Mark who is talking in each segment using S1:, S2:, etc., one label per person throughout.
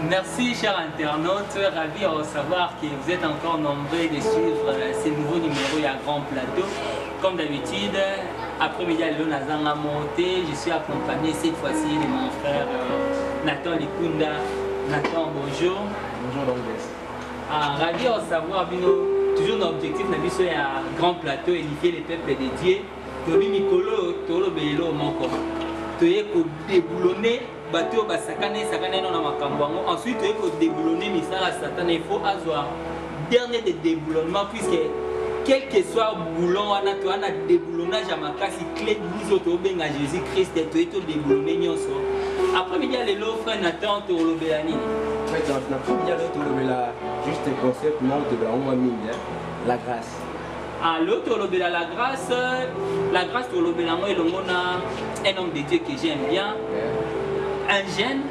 S1: Merci chers internautes, ravi de savoir que vous êtes encore nombreux de suivre ce nouveau numéro à Grand Plateau. Comme d'habitude, après-midi à Lonazanga Monté, je suis accompagné cette fois-ci de mon frère Nathan Likunda. Nathan, bonjour.
S2: Bonjour l'anglais.
S1: Ravi de savoir, toujours l'objectif de à Grand Plateau, édifier les peuples de Dieu. Tobi Mikolo, Tolo Belo Moko. Toye ko déboulonner bateau basakane sakane non na makambo. Ensuite toye ko déboulonner misala Satan, il faut avoir dernier de déboulonnement puisque quel que soit boulon wana to ana déboulonnage à makasi clé biso to benga Jésus Christ toye to déboulonner nyonso. Après il y a les lots frère Nathan to lobela nini.
S2: En fait dans il y a l'autre lobela juste un concept monde de la grâce.
S1: L'autre lobela la grâce to lobela moi elongona un homme de Dieu que j'aime bien, un jeune,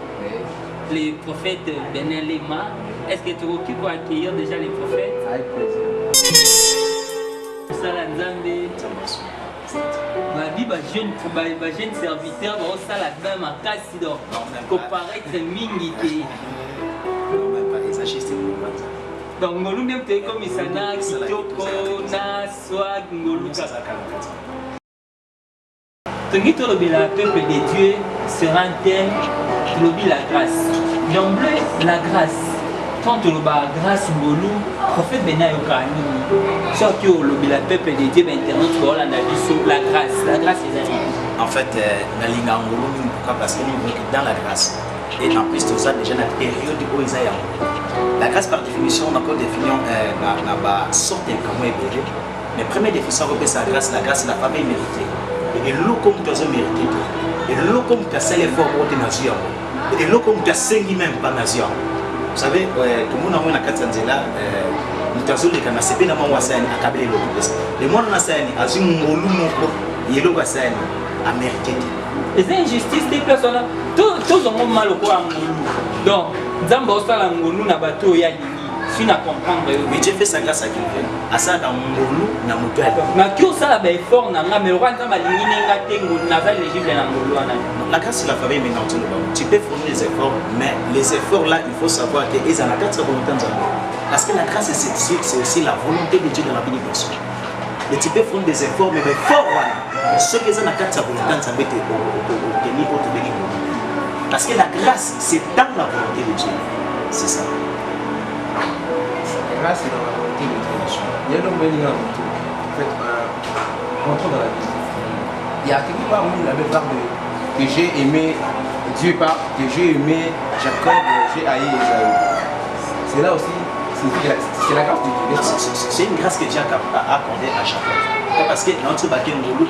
S1: le prophète Benel Lema. Est-ce que tu occupes pour accueillir déjà les prophètes?
S2: Avec plaisir.
S1: Sala Nzambe. Ma jeune serviteur va au sala même à kasi donc comparaître mingi donc ngolu même te comme isana kitoko na swag ngolu kaka. Tongito lobela peuple de Dieu sera un thème lobi la grâce. D'emblée la grâce. Quand tu loba grâce ngolu prophète Benayo Kani. Soit que lobela peuple de Dieu internet pour la la grâce. La grâce est
S3: en fait nalinga ngolu parce que nous dans la grâce. Et en plus tout ça déjà la période où ils aient la grâce par définition on a encore défini la sorte de comment est mais première définition c'est la grâce c'est la famille méritée. Et l'eau comme tu as mérité, et l'eau comme tu as fait l'effort pour tes nations, et l'eau comme tu as saigné même par nation. Vous savez, tout le monde a un Katsanzela, nous avons dit que nous avons fait un wassain à Kabyle. Le monde a saigné, a eu un moulou, et l'eau a saigné, a mérité.
S1: Les injustices des personnes, tous ont mal au corps. Donc, Zambo Sala Ngonu na bateau ya si na comprendre
S3: mais Dieu fait sa grâce à quelqu'un à ça dans ngolu na mutuelle
S1: na kio ça ba effort na nga mais rwanda malingi nga tengo na va éligible na ngolu ana
S3: la grâce c'est la famille maintenant tu peux fournir les efforts mais les efforts là il faut savoir que ils en a quatre volontés parce que la grâce c'est aussi la volonté de Dieu dans la bénédiction et tu peux fournir des efforts mais fort ce que ça na quatre volontés ça peut obtenir autre bénédiction parce que la grâce c'est dans la volonté de Dieu c'est ça.
S2: Grâce est dans la volonté de Dieu. Il y a l'homme béni en fait, rentrons dans la vie. Il y a quelque part où il avait part que j'ai aimé Dieu, que j'ai aimé Jacob, j'ai haï Esaü. C'est là aussi, c'est la grâce de Dieu.
S3: C'est une grâce que Dieu a accordée à Jacob. Parce que dans notre baquet, nous avons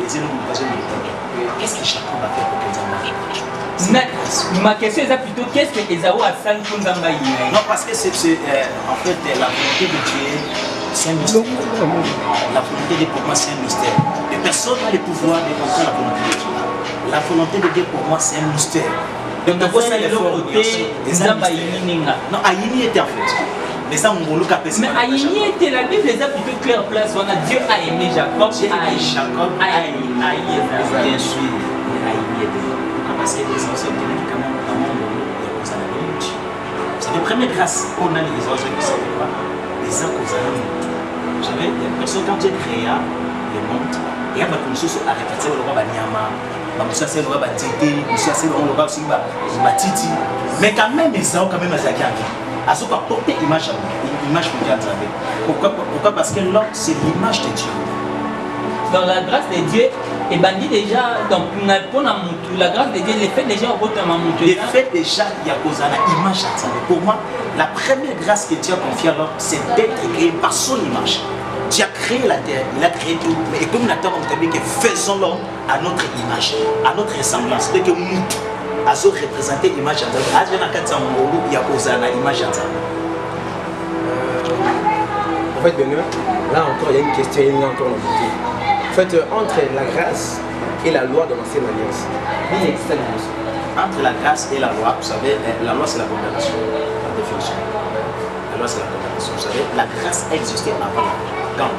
S3: qu'est-ce que Jacob a fait pour que Dieu
S1: ma question est plutôt qu'est-ce que Esaü a fait pour Nzamba?
S3: Non, parce que c'est en fait la volonté de Dieu, c'est un mystère. La volonté de Dieu pour moi c'est un mystère. Et personne n'a le pouvoir de comprendre la volonté de Dieu. La volonté de Dieu pour moi c'est un mystère. Donc d'abord c'est l'autre côté, Nzamba Yininga. Non, Ayini était en fait. Mais ça on voulait caper.
S1: Mais Ayini était la Bible les a plutôt clair place. On a Dieu a aimé Jacob.
S3: Jacob a aimé Esaü. Bien sûr, Ayini était. Parce que les anciens étaient quand même dans le monde, c'est la première grâce qu'on a les anciens qui ne savaient pas, les gens qu'on a. Vous savez, il y a une personne quand Dieu créa le monde, il y a une chose à répéter, le roi Banyama, le roi Batiti, le roi Batiti, mais quand même, les gens quand même à Zakari. À ce qu'on a porté l'image pour Dieu. Pourquoi? Parce que l'homme, c'est l'image de Dieu.
S1: Dans la grâce de Dieu, et bandit déjà, donc la grâce de Dieu, les fait déjà au bout de ma montée.
S3: Les fait déjà, il y a cause à la image. Pour moi, la première grâce que Dieu a confiée à l'homme, c'est d'être créé par son image. Dieu a créé la terre, il a créé tout. Et comme la terre, on dit que faisons l'homme à notre image, à notre ressemblance. C'est que nous, à représenter l'image de Dieu. Il y a cause à l'image de Dieu.
S2: En fait, Benoît, là encore, il y a une question, il y a encore une question. En fait, entre la grâce et la loi de l'ancienne alliance, il y a une différence.
S3: Entre la grâce et la loi, vous savez, la loi c'est la condamnation, la définition. La loi c'est la condamnation. Vous savez, la grâce existait avant la loi.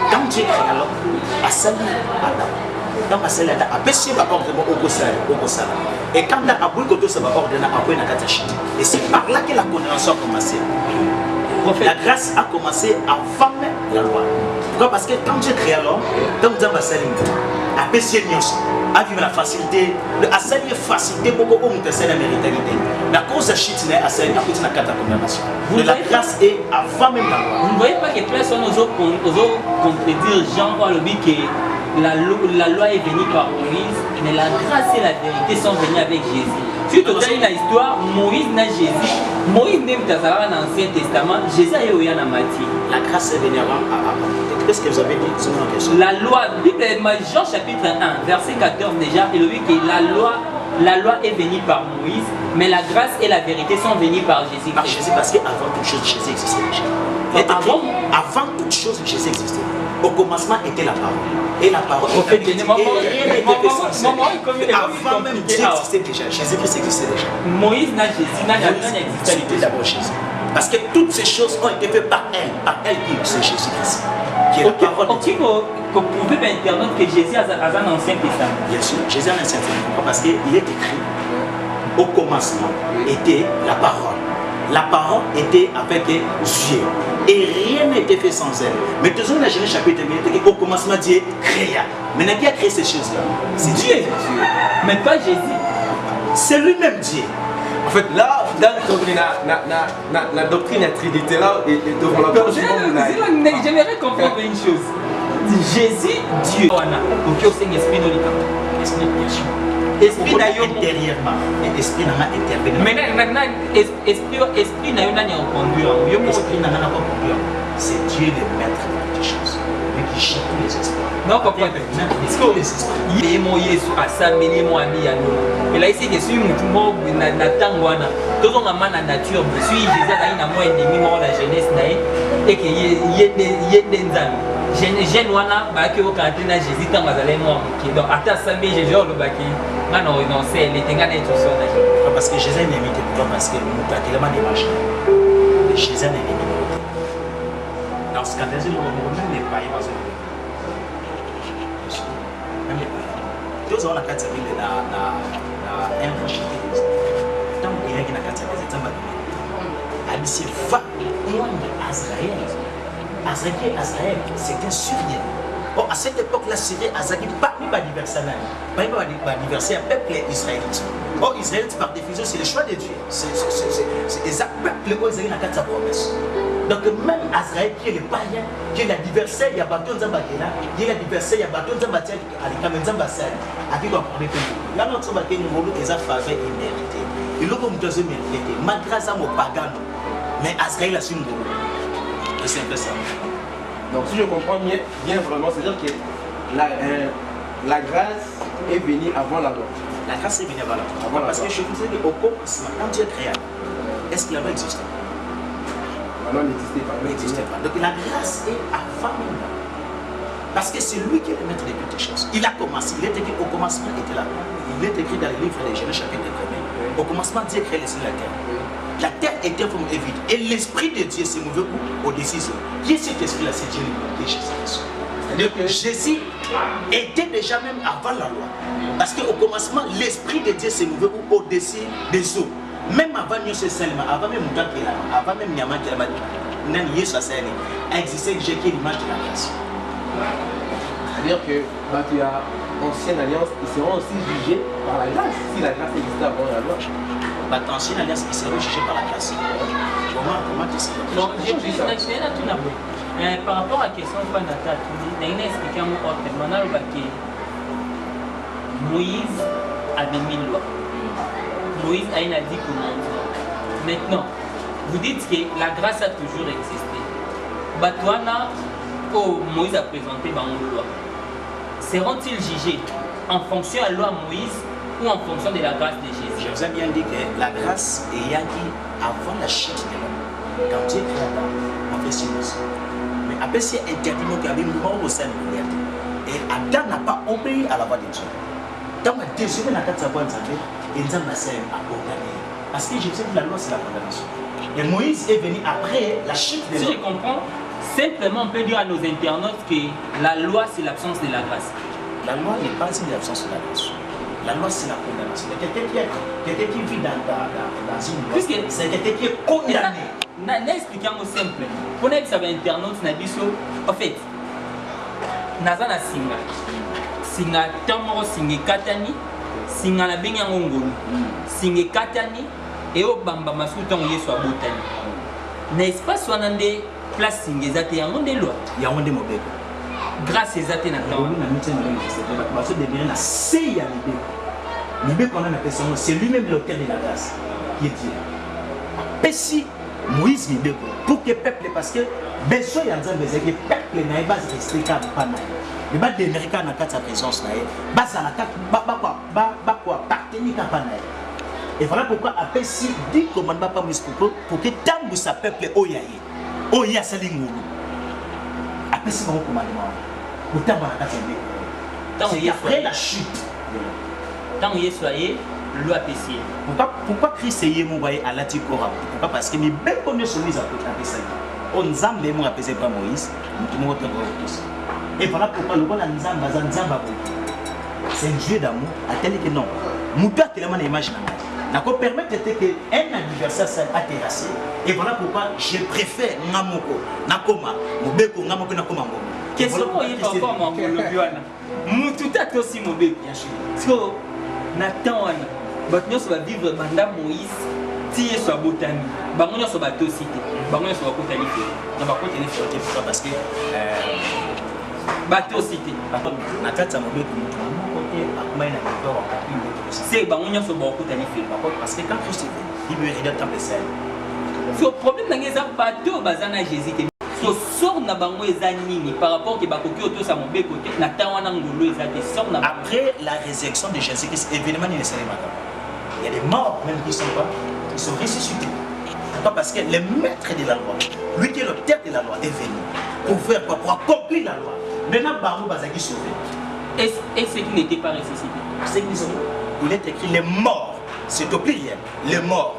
S3: Quand Dieu créa l'homme, a salué Adam. dans ma salle, après si va ordonner au Sala. Et quand la Aboui Koto ça va ordonner à Aboui Nakatachiti. Et c'est par là que la condamnation a commencé. La grâce a commencé avant même la loi. Pourquoi? Parce que quand Dieu crée l'homme, quand Dieu va salir, après c'est à vivre la facilité, à salir facilité beaucoup au monde c'est la méritalité. La cause de chute n'est à salir à cause de la condamnation. La grâce est avant même la loi.
S1: Vous ne voyez pas que personne n'ose contredire Jean-Paul le dit que la loi est venue par Moïse, mais la grâce et la vérité sont venues avec Jésus. Si tu as une histoire, Moïse n'a Jésus. Moïse n'est pas dans l'Ancien Testament, Jésus est au Yanamati.
S3: La grâce est venue avant. Qu'est-ce que vous avez dit?
S1: La loi, Bible, Jean chapitre 1, verset 14 déjà, il dit que la loi est venue par Moïse, mais la grâce et la vérité sont venues par Jésus.
S3: Par Jésus, parce qu'avant toute chose, Jésus existait déjà. Avant toute chose, Jésus existait. Au commencement était la parole. Et la parole
S1: était
S3: avant même Dieu existait déjà. Jésus-Christ existait déjà.
S1: Moïse n'a Jésus, n'a existé.
S3: C'était d'abord Jésus. Parce que toutes ces choses ont été faites par elle qui c'est Jésus-Christ. Qui est la parole de Dieu.
S1: Vous pouvez Internet que Jésus a un ancien testament. Bien sûr,
S3: Jésus a un ancien testament parce qu'il est écrit au commencement était la parole. La parole était avec Dieu. Et rien n'était fait sans elle. Mais toujours dans la Genèse chapitre 1, au commencement Dieu créa. Maintenant qui a créé ces choses-là? C'est Dieu.
S1: Mais pas Jésus.
S3: C'est lui-même Dieu.
S2: En fait, là, dans la doctrine de Trinité, là, et devant la porte du monde,
S1: j'aimerais comprendre une chose. Jésus, Dieu. Esprit
S3: intérieurement et esprit intérieurement.
S1: Maintenant, esprit n'a pas conduit.
S3: Esprit n'a pas conduit. C'est Dieu le maître de toutes choses. Lui qui chie tous les esprits.
S1: Non, comprends.
S3: Tous les esprits.
S1: Il est mon Yesu à ça, mais il est mon ami à nous. Et là, ici, je suis mort na tangwana. Tout le monde na nature. Je suis Jésus à un ennemi mort la jeunesse et que y est des amis. Jeune wana baki au canton Jésus tant bazalé moi qui donc ata sambi Jésus le baki ngana renoncer les tenga na tout ça
S3: parce que Jésus est limité pour parce que nous a tellement de marches Jésus est limité dans ce cas là le même n'est pas parce que même les deux ans la carte de la infrastructure tant qu'il y a une carte de temps à d'ici va on Azraël Azraël, c'était Syrien. Bon, à cette époque-là, Syrie, Azraël, parmi les adversaires, peuple israélite. Or, Israël, par définition, c'est le choix de Dieu. C'est exact peuple où Israël n'a sa promesse. Donc, même Azraël, qui est le païen, qui est l'adversaire, il y a bâton Zambakela, il y a l'adversaire, il y a bâton Zambatia, à l'école Zambasal, à qui on prend les pays. Là, notre Zambakela, nous voulons des affaires immérité. Il a comme deux mérité, malgré ça, mon pagan. Mais Azraël a su nous. C'est un peu ça.
S2: Donc si je comprends bien vraiment, c'est-à-dire que la grâce est venue avant la loi.
S3: La grâce est venue avant la loi. Parce que je vous dis qu'au commencement, quand Dieu créa, est-ce que la loi existait?
S2: La loi n'existait pas.
S3: N'existait pas. Donc la grâce est avant même la loi. Parce que c'est lui qui est le maître de toutes les choses. Il a commencé, il est écrit au commencement, il était là. Il est écrit dans le livre des Genèse chapitre 1. Au commencement, Dieu crée les cieux et la terre. La terre était formée et vide. Et l'Esprit de Dieu s'est mové au-dessus. Qui est cet esprit-là? C'est Dieu, Jésus. C'est-à-dire que Jésus était déjà même avant la loi. Parce qu'au commencement, l'Esprit de Dieu s'est mové au-dessus des eaux. Même avant Nyos Selma, avant même Moutan qui est là, avant même Niaman qui est là, Nan Yesu Asani, a existé l'image de la grâce.
S2: C'est-à-dire que quand tu as ancienne alliance, ils seront aussi jugés par la grâce, si la grâce existait avant la loi.
S3: Ancienne alliance, ils seront jugés par la grâce. Comment tu sais?
S1: Donc, je suis là tout d'abord. Par rapport à la question de Panata, tu as expliqué un mot autrement. Moïse avait mis loi. Moïse a une dit commandement. Maintenant, vous dites que la grâce a toujours existé. Batouana, Moïse a présenté une loi. Seront-ils jugés en fonction de la loi Moïse ou en fonction de la grâce de Jésus?
S3: Je vous ai bien dit que la grâce est acquise avant la chute de l'homme. Quand Dieu crée Adam, après silence. Mais après c'est interdit qu'il y avait mort au sein de l'humanité. Et Adam n'a pas obéi à la voix de Dieu. Dans ma deuxième la carte de sa voix de Dieu, il a condamné. Parce que Jésus dit la loi c'est la condamnation. Et Moïse est venu après la chute de l'homme.
S1: Si je comprends, simplement on peut dire à nos internautes que la loi c'est l'absence de la grâce.
S3: La loi n'est pas une absence de la grâce. La loi, c'est la condamnation. Quelqu'un qui vit dans une loi, c'est quelqu'un qui est condamné.
S1: N'expliquons simple. Pour nous, ça va internaute, en fait, naza na singa. Singa tamoro singe katani, singa na benga ngongolo. Singe katani, et au bamba masuton yeso abotani. N'est-ce pas soit dans des places singe zate yango de loi.
S3: Yango de mobeko.
S1: Grâce à zate na temps.
S3: Parce que devenir la seya libeko. C'est lui-même l'auteur de la grâce qui est Dieu. Pessi Moïse libeko pour que peuple parce que besoin yanzan besoin que peuple na base restricta pana. Le bas d'Américain na sa présence na base na ba quoi partenir pana. Et voilà pourquoi Pessi dit commandement pas Moïse pour que tangu sa peuple oya salingulu. Pessi mon commandement pour tangu na kata libeko. C'est après la chute.
S1: Tant que Yesu aye, loi Pessi.
S3: Pourquoi Christ est mouillé à l'Atikora? Pourquoi? Parce que mes belles connaît Moïse à Pessi. On Nzambe mo apesé pas Moïse, nous mo tanga tous. Et voilà pourquoi le bon Nzamba Nzamba. C'est un Dieu d'amour, à tel que non. Mouta tellement image n'a pas permettre que un anniversaire soit terrassé. Et voilà pourquoi je préfère Ngamoko, Nakoma, Mobeko Ngamoko Nakoma.
S1: Qu'est-ce que vous pas encore mon Biwana? Moututa aussi Mobeko.
S3: Bien sûr.
S1: So Nathan wana bato nyonso bavivre banda Moïse ti Yesu abotami bango nyonso batosi te bango nyonso bakotali te
S3: na bakotali te pourquoi parce que
S1: batosi te
S3: na kati ya mobeko mutu moko te akomai na victoire
S1: se bango nyonso bakotali te
S3: parce que quand Christ est venu il est dans le ciel
S1: so problème nange eza bato baza na Jésus te so sort na bango eza nini par rapport ke bakoki otosa mobeko te na temps wana ngolo eza te sort na
S3: après la résurrection de Jésus-Christ événement il y a des morts même qui sont ressuscités. Pourquoi? Parce que le maître de la loi, lui qui est l'auteur de la loi, est venu pour faire quoi? Pour accomplir la loi. Maintenant Barou Bazaki sauvé.
S1: Et ce qui n'était pas ressuscité,
S3: il est écrit les morts, c'est au pluriel, les morts,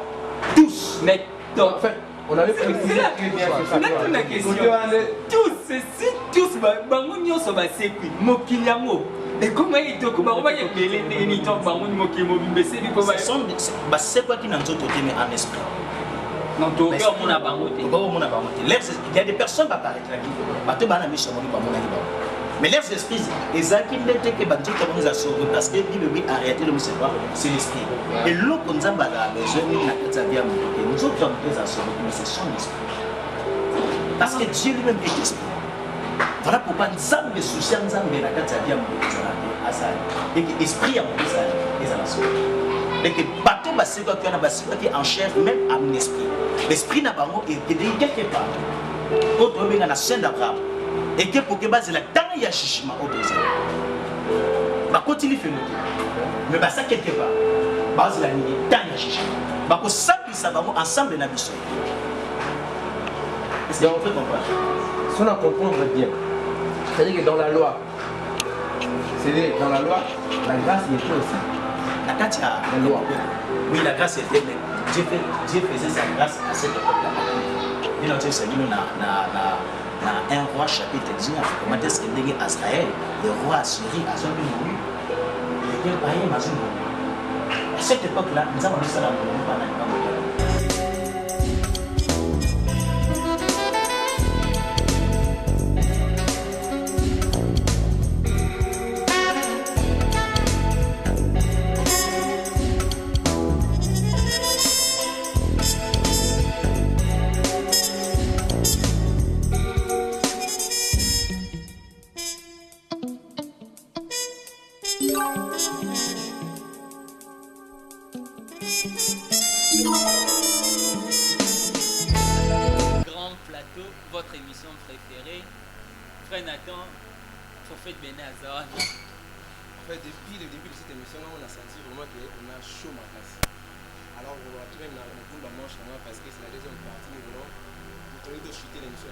S3: tous.
S1: Mais donc,
S2: en fait, on avait précisé
S1: la question. Tous, c'est tous, bango nyonso basekwi mokili yango. Et comment il te coupe? On va y appeler les gens par mon mot qui est mobile, mais c'est du coup.
S3: C'est quoi qui n'a pas été en esprit?
S1: Non, tu as mon abamoté.
S3: Il y a des personnes qui apparaissent là. Mais l'air d'esprit, les gens qui n'étaient que bandits comme nous a sauvé parce que Bible a arrêté le c'est quoi? C'est l'esprit. Et l'eau qu'on a besoin de la tête à bien monter. Nous autres hommes nous a sauvé, mais c'est son esprit. Parce que Dieu lui-même est esprit. Voilà pourquoi Nzambe souci Nzambe na kati ya Dieu et que l'esprit a monté ça les alasso et que bateau basiko qui est en chair même en esprit l'esprit n'a pas mot et que quelque part autre bien na scène d'Abraham et que pour que base la temps ya chichima au besoin ba continue faire mais bah ça quelque part base la nuit temps ya chichima ba ko sapi ça va ensemble na biso est-ce que vous pouvez comprendre?
S2: Si on en comprend bien, c'est-à-dire que dans la loi, dans la loi, la grâce y était aussi.
S3: La loi. Oui, la grâce était, mais Dieu faisait sa grâce à cette époque-là. Il a dit ça, dans 1 roi chapitre 19, comment est-ce qu'il dit à Israël, le roi Assyrie a son mouru, il était païen, mais son mouru. À cette époque-là, nous avons vu ça dans le monde pendant le temps.
S1: Grand plateau, votre émission préférée. Frère Nathan, prophète Béné Azar.
S2: En fait, depuis le début de cette émission, on a senti vraiment qu'on a chaud ma place. Alors, on va tout de même dans la manche parce que c'est la deuxième partie, mais vraiment, vous connaissez de chuter l'émission.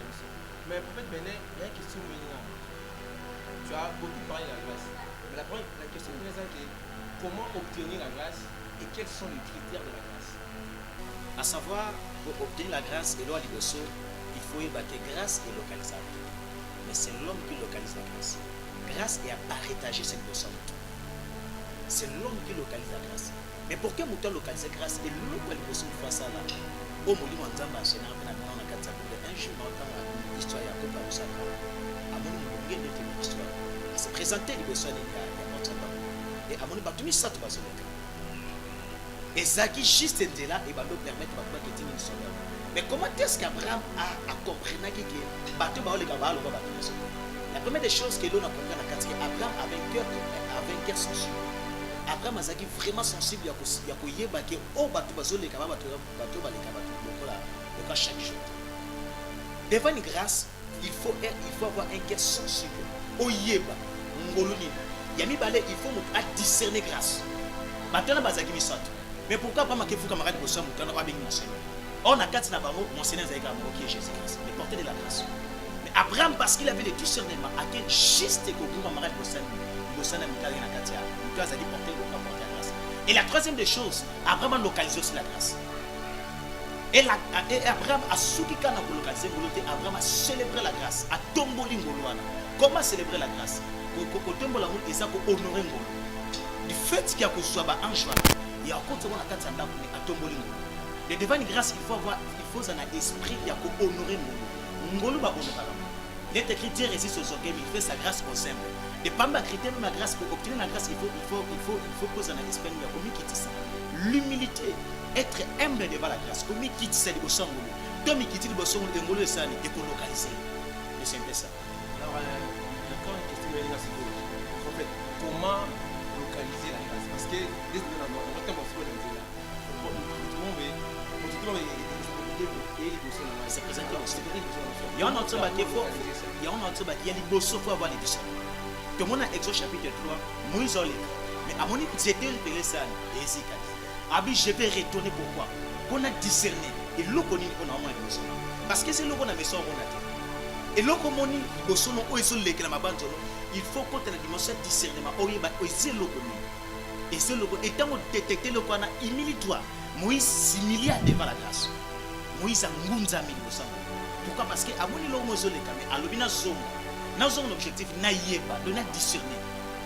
S2: Mais prophète Béné, il y a une question maintenant. Tu as beaucoup parlé de la grâce. Mais la question est comment obtenir la grâce et quels sont les critères de la grâce?
S3: À savoir, pour obtenir la grâce et loi du il faut ébattre grâce et localisable. Mais c'est l'homme qui localise la grâce. grâce et à partager cette personne. C'est l'homme qui localise la grâce. Mais pour que Mouton localise la grâce, et l'homme qui est face à là, au moment où on a un jour, l'histoire est un peu comme ça. À mon niveau, l'histoire. Il s'est présenté, il y a et à mon niveau, tout le monde s'est et ça qui juste était là, et va nous permettre de faire quelque chose. Mais comment est-ce qu'Abraham a compris que bateau va aller là-bas, la première des choses que l'on a compris, c'est qu'Abraham avait un cœur sensible. Abraham a vraiment sensible à ce qu'il y a au bateau va aller là-bas chaque jour. Devant une grâce, il faut avoir un cœur sensible. Au yeba, ngoluni. Yami balé, il faut discerner grâce. Maintenant, bazaki misato. Mais pourquoi pas marquer vous camarades de somme ou avec mon on a quatre navarros, mon Seigneur Zaïga qui est Jésus-Christ, mais porter de la grâce. Mais Abraham, parce qu'il avait le discernement, à quel juste que vous camarades de somme, vous savez, vous avez porté la grâce. Et la troisième des choses, Abraham a localisé aussi la grâce. Et Abraham a soukika na localiser volonté, Abraham a célébré la grâce, a tomboli ngolwana. Comment célébrer la grâce? Ko tombola ngol eza ko honorer ngol. Du fait qu'il y a ko soit ange il y a encore la carte à tomboli ngol. Mais devant une grâce, il faut un esprit qui a ko honorer ngol. Ngolo ba honorer. Il est écrit Dieu résiste aux orgueils, mais il fait sa grâce aux humbles. Et pas ma critère ma grâce pour obtenir la grâce, il faut poser un esprit qui a commis qui dit ça. L'humilité. Être humble devant la grâce, comme il quitte ça de Bossangolo, comme il quitte le Bossangolo de Ngolo et ça, et qu'on localise. C'est un peu ça.
S2: Alors, encore une question de en fait, comment localiser la grâce? Parce que, dès que nous avons là,
S3: il y a un autre bac il y a un autre bac il y a les bossos pour avoir les discernements. Comme on a Exode chapitre 3, Moïse mais à mon avis, j'étais repéré ça, et Ézéchiel. Abi, je vais retourner pourquoi? Qu'on a discerné. Et l'eau qu'on a moins besoin. Parce que c'est l'eau qu'on a besoin. Et l'eau qu'on a besoin, il faut qu'on ait la dimension de discernement. C'est l'eau qu'on a. Et c'est l'eau qu'on a. Et tant qu'on détecte l'eau qu'on a, humilie-toi. Moïse s'humilia devant la grâce. Moïse a ngunza mille besoin. Pourquoi? Parce que à mon niveau, Moïse a l'obina zone. Nous avons l'objectif, de discerner.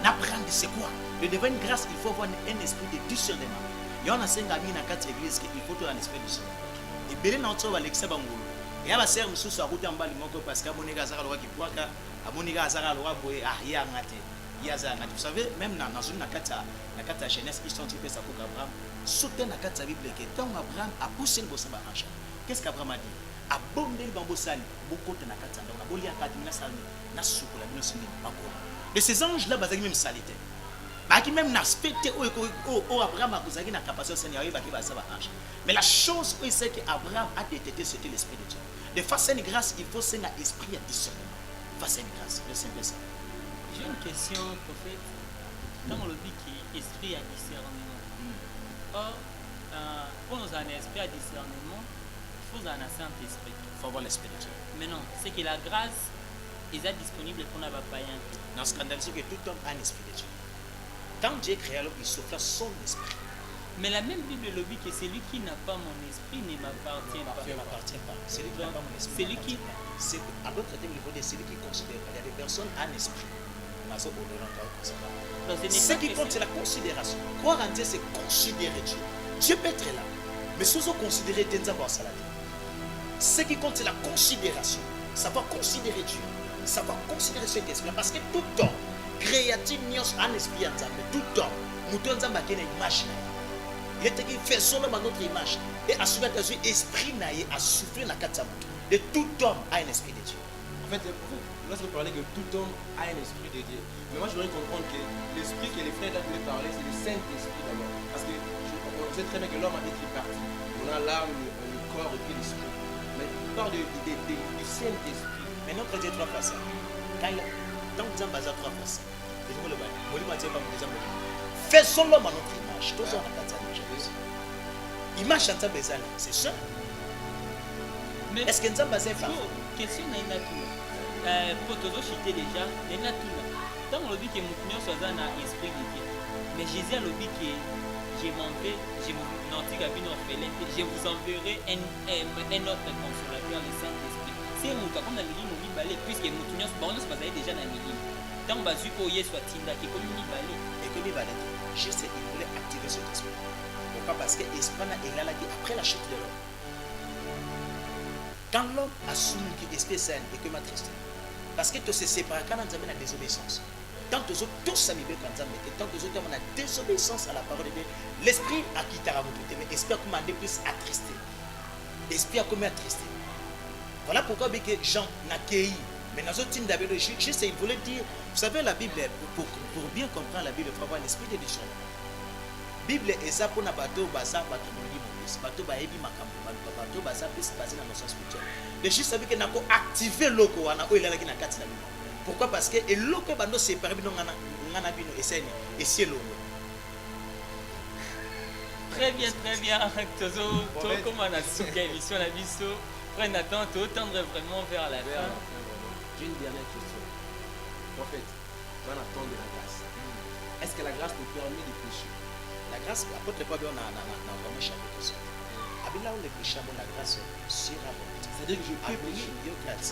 S3: N'apprendre c'est quoi? De devant une grâce, il faut avoir un esprit de discernement. Il y a un ami dans quatre églises qu'il faut un esprit de discernement. Et bien notre Alexa Bangolo. Et à la serre, nous sommes route en bas du monde parce qu'à Monica Zara qui pointe, à Monica Zara Lora Boé, ah, il y a un maté. Vous savez, même dans une nakata jeunesse, ils sont typés sa coupe Abraham. Sauter la carte Bible que quand Abraham a poussé le bossa barrage. Qu'est-ce qu'Abraham a dit? A bombé le bambou sali, beaucoup de nakata, on a bolé à 4 000 salmi, n'a soukou la minus de ces anges-là, ils ont même salité. Ils même respecté Abraham a posé la capacité de Seigneur. Mais la chose où c'est qu'Abraham a détecté, c'était l'esprit de Dieu. De face à une grâce, il faut un esprit à discernement. Face à une grâce, c'est simple ça.
S1: J'ai une question, prophète. Dans le but qui est esprit à discernement. Or, pour nous avoir un esprit à discernement, il faut un Saint-Esprit.
S3: Il faut avoir l'esprit de Dieu.
S1: Mais non, c'est que la grâce est disponible pour les païens.
S3: Dans ce scandale, c'est que tout homme a un esprit de Dieu. Quand Dieu crée, alors il souffle son esprit.
S1: Mais la même Bible le dit que celui qui n'a pas mon esprit ne m'appartient pas.
S3: Ne m'appartient pas. Celui qui n'a pas mon esprit.
S1: Celui qui.
S3: À d'autres termes, il faut dire celui qui considère. Il y a des personnes à un esprit. Ce qui compte, c'est la considération. Croire en Dieu, c'est considérer Dieu. Dieu peut être là. Mais si vous considérez Dieu, ce qui compte, c'est la considération. Savoir considérer Dieu. Savoir considérer cet esprit. Parce que tout temps, créatif, un esprit en Zambé. Tout temps, nous devons avoir une image. Il est écrit, faisons notre image. Et assumer que l'esprit a soufflé dans la carte de tout homme a un esprit de Dieu.
S2: En fait, lorsque vous parlez que tout homme a un esprit de Dieu, mais moi je voudrais comprendre que l'esprit que les frères voulaient parler, c'est le Saint-Esprit d'abord. Parce que on sait très bien que l'homme a été tripartite. On a l'âme, le corps et puis l'esprit. Mais il parle du Saint-Esprit.
S3: Mais notre Dieu est trois fois ça. Quand nous avons basé trois fois ça, faisons l'homme à notre image. Tous on a quatre image en Zambézali, c'est ça.
S1: Mais
S3: est-ce que nous avons basé ça?
S1: Question n'est pas tout. Pour te citer déjà, n'est pas tout. Tant on dit que nous sommes dans l'esprit de Dieu. Mais Jésus a dit que je m'en vais, je vous enverrai un autre consolateur, le Saint-Esprit. c'est mon cas comme dans milimo mibale puisque mutu nyonso bango nyonso bazali déjà na milimo ntango bazwi mpo yesu atindaki ekomi mibale
S3: ekomi mibale te juste il voulait activer cet esprit. Pourquoi? Parce que l'esprit est là après la chute de l'homme. Quand l'homme a soumis l'esprit saint et que m'a tristé, parce que tu se sépares quand on a la désobéissance. Tant que tous s'amènent quand on a tant que nous avons la désobéissance à la parole de Dieu, l'esprit a quitté la route, mais l'esprit a commandé plus attristé. L'esprit a commis attristé. Voilà pourquoi Jean n'a cueilli. Mais dans autres David, juste il voulait dire, vous savez la Bible, pour bien comprendre la Bible, il faut avoir l'esprit de discernement. La Bible est ça pour nous bateau basa bateau bateau baebi makambo bateau basa plus basé dans nos sens spirituels. Le juste savait que n'a pas activé loko wana o ilala kina kati na Bible. Pourquoi? Parce que et loko bando séparé bino ngana bino eseni esielo.
S1: Très bien, très bien. Tozo comment on a souka émission la biso. Frère Nathan, tu tendre vraiment vers la fin.
S2: J'ai une dernière question. Prophète, tu vas attendre la grâce. Est-ce que la grâce nous permet de pécher?
S3: La grâce, apôtre Paul on a vraiment chapitre ça. Abila on le péché la grâce sera bonne.
S2: C'est-à-dire que je peux pécher.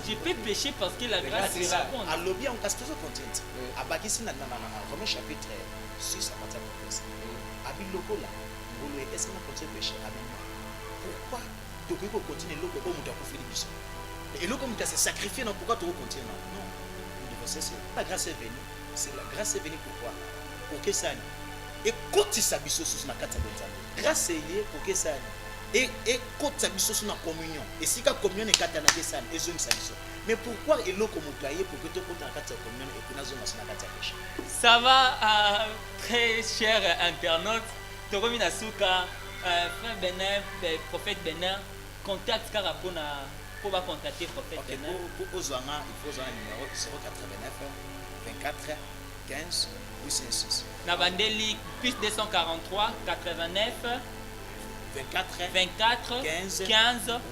S1: Je peux pécher parce que la grâce sera bonne.
S3: À l'objet on casse toujours contente. Abakisi na Romains chapitre 6 à partir de verset. Abiloko là, est-ce qu'on a continué pécher avec moi? Pourquoi tu peux continuer l'eau pour monter à faire des bisous? Et l'eau comme tu as sacrifié, non, pourquoi tu veux continuer? Non, la grâce est venue. C'est la grâce est venue pourquoi? Pour que ça et quand tu s'habilles sur la carte de grâce est liée pour que ça et quand tu s'habilles sur la communion et si la communion est carte de ça et zone s'habille. Mais pourquoi est l'eau comme employé pour que tu comptes la carte de communion et que la zone sur la carte de péché?
S1: Ça va, très cher internaute. Tu reviens à Souka, frère Benin, prophète Benin, contact car pour contacter prophète Benin.
S3: Pour Ozwana, il faut un numéro 089 24 15 806.
S1: Nabandeli plus 243 89 24 15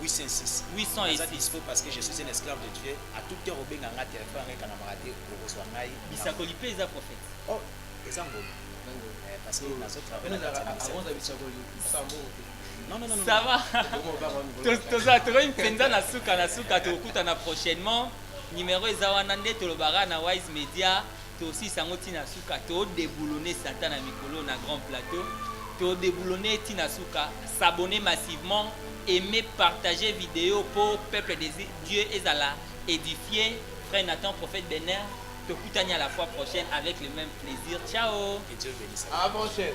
S3: 806.
S1: 806.
S3: Parce que je suis un esclave de Dieu. À tout heure, au Benganga, téléphone, avec un amaradé pour Ozwana.
S1: Bisakoli peut être prophète.
S3: Oh, les angles. Parce que dans notre travail, non.
S1: Ça va. Tu as une penza na suka tu okuta na prochainement. Numéro ezawanande tolobara na Wise Media. Tu aussi sangoti na suka. Tu déboulonner Satan na mikolo na grand plateau. Tu déboulonner tina suka. S'abonner massivement, aimer, partager vidéo pour peuple de Dieu ezala édifier. Frère Nathan, prophète Benin. Te à la fois prochaine avec le même plaisir. Ciao.
S3: Que Dieu bénisse.
S2: À la prochaine.